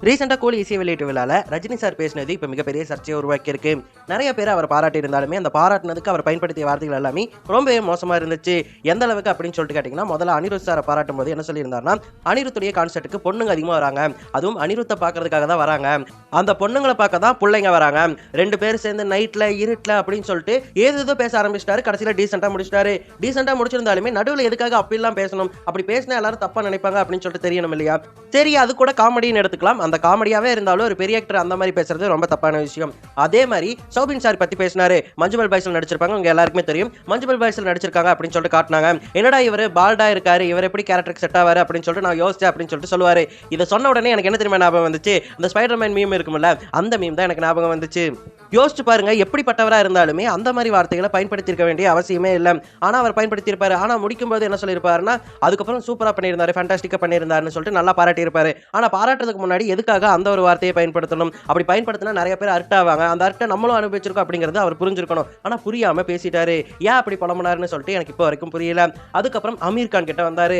ரீசெண்டா கூலி இசை வெளியீட்டு விழால ரஜினி சார் பேசினது இப்ப மிகப்பெரிய சர்ச்சையை உருவாக்கி இருக்கு. நிறைய பேர் அவர் பாராட்டி இருந்தாலுமே அந்த பாராட்டினதுக்கு அவர் பயன்படுத்திய வார்த்தைகள் எல்லாமே ரொம்பவே மோசமா இருந்துச்சு. எந்த அளவுக்கு அப்படின்னு சொல்லிட்டு கேட்டீங்கன்னா, முதல்ல அனிருத் சாரை பாராட்டும் போது என்ன சொல்லியிருந்தாருன்னா, அனிருத்துடைய கான்சர்ட்டுக்கு பொண்ணுங்க அதிகமா வராங்க, அதுவும் அனிருத்தை பாக்குறதுக்காக தான் வராங்க, அந்த பொண்ணுங்களை பார்க்க தான் பிள்ளைங்க வராங்க, 2 பேர் சேர்ந்து நைட்ல இருட்டுல அப்படின்னு சொல்லிட்டு ஏதோ பேச ஆரம்பிச்சிட்டாரு. கடைசியில டீசெண்டா முடிச்சிட்டாரு. டீசெண்டா முடிச்சிருந்தாலுமே நடுவில் எதுக்காக அப்படிலாம் பேசணும், அப்படி பேசினா எல்லாரும் தப்பா நினைப்பாங்க அப்படின்னு சொல்லிட்டு தெரியணும் இல்லையா? சரி, அது கூட காமெடின்னு எடுத்துக்கலாம். அந்த காமெடியாவே இருந்தாலும் ஒரு பெரிய ஆக்டர் அந்த மாதிரி பேசுறது ரொம்ப தப்பான விஷயம். அதே மாதிரி சௌபின் சார் பத்தி பேசினாரு. மஞ்சுமல் பாய்ஸ்ல நடிச்சிருப்பாங்க, உங்க எல்லாருக்குமே தெரியும். மஞ்சுமல் பாய்ஸ்ல நடிச்சிருக்காங்க அப்படின்னு சொல்லிட்டு காட்டினாங்க. என்னடா இவரு பால்டா இருக்காரு, இவர் எப்படி கேரக்டருக்கு செட் ஆவாரு அப்படின்னு சொல்லிட்டு நான் யோசிச்சேன் அப்படின்னு சொல்லிட்டு சொல்லுவாரு. இதை சொன்ன உடனே எனக்கு என்ன தெரியுமா ஞாபகம் வந்துச்சு? அந்த ஸ்பைடர்மேன் மீம் இருக்கும்ல, அந்த மீம் தான் எனக்கு ஞாபகம் வந்துச்சு. யோசிச்சு பாருங்க, எப்படிப்பட்டவரா இருந்தாலுமே அந்த மாதிரி வார்த்தைகளை பயன்படுத்திருக்க வேண்டிய அவசியமே இல்லை. ஆனா அவர் பயன்படுத்தியிருப்பாரு. ஆனா முடிக்கும் போது என்ன சொல்லியிருப்பாருன்னா, அதுக்கப்புறம் சூப்பரா பண்ணியிருந்தாரு, ஃபேண்டாஸ்டிக்கா பண்ணியிருந்தாருன்னு சொல்லிட்டு நல்லா பாராட்டியிருப்பாரு. ஆனா பாராட்டுறதுக்கு முன்னாடி எதுக்காக அந்த ஒரு வார்த்தையை பயன்படுத்தணும்? அப்படி பயன்படுத்தினா நிறைய பேர் அர்ட் ஆவாங்க. அந்த அர்ட்டை நம்மளும் அனுபவிச்சிருக்கோம் அப்படிங்கிறது அவர் புரிஞ்சிருக்கணும். ஆனா புரியாம பேசிட்டாரு. ஏன் அப்படி புலம்புனாருன்னு சொல்லிட்டு எனக்கு இப்போ வரைக்கும் புரியல. அதுக்கப்புறம் அமீர் கான் கிட்ட வந்தாரு.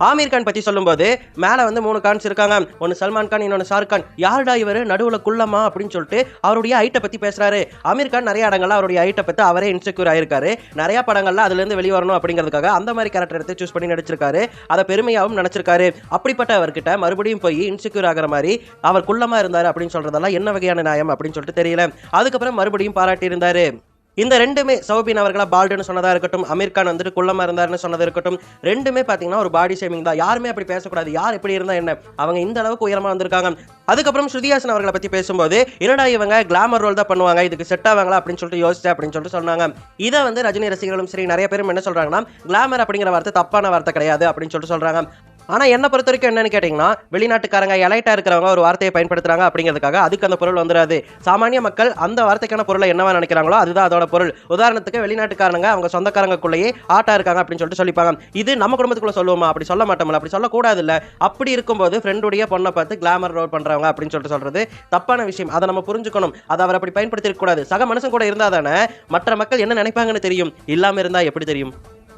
ஆமீர் கான் பத்தி சொல்லும்போது மேல வந்து 3 கான்ஸ் இருக்காங்க. ஒன்னு சல்மான் கான், இன்னொன்னு ஷாருக் கான். யாருடா இவரு நடுவுல குள்ளமா அப்படின்னு சொல்லிட்டு அவருடைய ஹைட்டை பத்தி பேசுறாரு. அமீர் கான் நிறைய இடங்கள்ல அவருடைய ஹைட்டை பத்தி அவரே இன்செக்யூர் ஆயிருக்காரு. நிறைய படங்கள்ல அதுல இருந்து வெளியே வரணும் அப்படிங்கிறதுக்காக அந்த மாதிரி கேரக்டர் எடுத்து சூஸ் பண்ணி நடிச்சிருக்காரு. அதை பெருமையாகவும் நினைச்சிருக்காரு. அப்படிப்பட்ட அவர்கிட்ட மறுபடியும் போய் இன்செக்யூர் ஆகிற மாதிரி அவர் குள்ளமா இருந்தாரு அப்படின்னு சொல்றதெல்லாம் என்ன வகையான நியாயம் அப்படின்னு சொல்லிட்டு தெரியல. அதுக்கப்புறம் மறுபடியும் பாராட்டி இருந்தாரு. இந்த ரெண்டுமே சௌபின் அவர்களா பால்டுன்னு சொன்னதா இருக்கட்டும், அமீர் கான் வந்துட்டு குள்ளமா இருந்தாருன்னு சொன்னது இருக்கட்டும், ரெண்டுமே பாத்தீங்கன்னா ஒரு பாடி ஷேமிங் தான். யாருமே அப்படி பேசக்கூடாது. யார் எப்படி இருந்தா என்ன, அவங்க இந்த அளவுக்கு உயரமா வந்திருக்காங்க. அதுக்கப்புறம் ஸ்ருதிஹாசன் அவர்களை பத்தி பேசும்போது, என்னடா இவங்க கிளாமர் ரோல் தான் பண்ணுவாங்க, இதுக்கு செட் ஆவாங்களா அப்படின்னு சொல்லிட்டு யோசிச்சேன் அப்படின்னு சொல்லிட்டு சொன்னாங்க. இதை வந்து ரஜினி ரசிகர்களும் சரி நிறைய பேரும் என்ன சொல்றாங்கன்னா, கிளாமர் அப்படிங்கிற வார்த்தை தப்பான வார்த்தை கிடையாது அப்படின்னு சொல்லிட்டு சொல்றாங்க. ஆனா என்ன பொறுத்த வரைக்கும் என்னன்னு கேட்டீங்கன்னா, வெளிநாட்டுக்காரங்க எலைட்டா இருக்கிறவங்க ஒரு வார்த்தையை பயன்படுத்துறாங்க அப்படிங்கிறதுக்காக அதுக்கு அந்த பொருள் வந்துடாது. சாமானிய மக்கள் அந்த வார்த்தைக்கான பொருளை என்னவா நினைக்கிறாங்களோ அதுதான் அதோட பொருள். உதாரணத்துக்கு வெளிநாட்டுக்காரங்க அவங்க சொந்தக்காரங்களுக்குள்ளேயே ஆட்டா இருக்காங்க அப்படின்னு சொல்லிட்டு சொல்லிப்பாங்க. இது நம்ம குடும்பத்துக்குள்ள சொல்லுவோமா? அப்படி சொல்ல மாட்டோம்ல. அப்படி சொல்லக்கூடாது இல்ல. அப்படி இருக்கும்போது ஃப்ரெண்டுடைய பொண்ணை பார்த்து கிளாமர் ரோல் பண்றவங்க அப்படின்னு சொல்லிட்டு சொல்றது தப்பான விஷயம். அதை நம்ம புரிஞ்சுக்கணும். அதை அவர் அப்படி பயன்படுத்தி இருக்க கூடாது. சக மனுஷன் கூட இருந்தா தானே மற்ற மக்கள் என்ன நினைப்பாங்கன்னு தெரியும். இல்லாம இருந்தா எப்படி தெரியும்?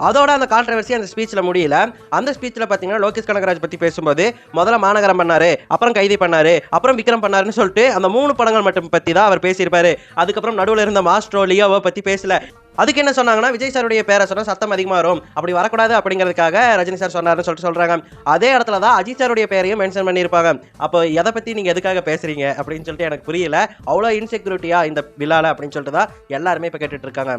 அதோட அந்த கான்ட்ரவர்சி அந்த ஸ்பீச்ல முடியல. அந்த ஸ்பீச்ல பாத்தீங்கன்னா லோகேஷ் கனகராஜ் பத்தி பேசும்போது முதல்ல மாநகரம் பண்ணாரு, அப்புறம் கைதி பண்ணாரு, அப்புறம் விக்ரம் பண்ணாருன்னு சொல்லிட்டு அந்த 3 படங்கள் மட்டும் பத்தி தான் அவர் பேசியிருப்பாரு. அதுக்கப்புறம் நடுவில் இருந்த மாஸ்ட்ரோ லியோவை பத்தி பேசல. அதுக்கு என்ன சொன்னாங்கன்னா, விஜய் சாருடைய பேரை சொன்னா சத்தம் அதிகமா வரும், அப்படி வரக்கூடாது அப்படிங்கிறதுக்காக ரஜினி சார் சொன்னாருன்னு சொல்லிட்டு சொல்றாங்க. அதே இடத்துல தான் அஜித் சாருடைய பேரையும் மென்ஷன் பண்ணியிருப்பாங்க. அப்போ எதை பத்தி நீங்க எதுக்காக பேசுறீங்க அப்படின்னு சொல்லிட்டு எனக்கு புரியல. அவ்வளோ இன்செக்யூரிட்டியா இந்த விழால அப்படின்னு சொல்லிட்டு தான் எல்லாருமே இப்ப கேட்டுட்டு இருக்காங்க.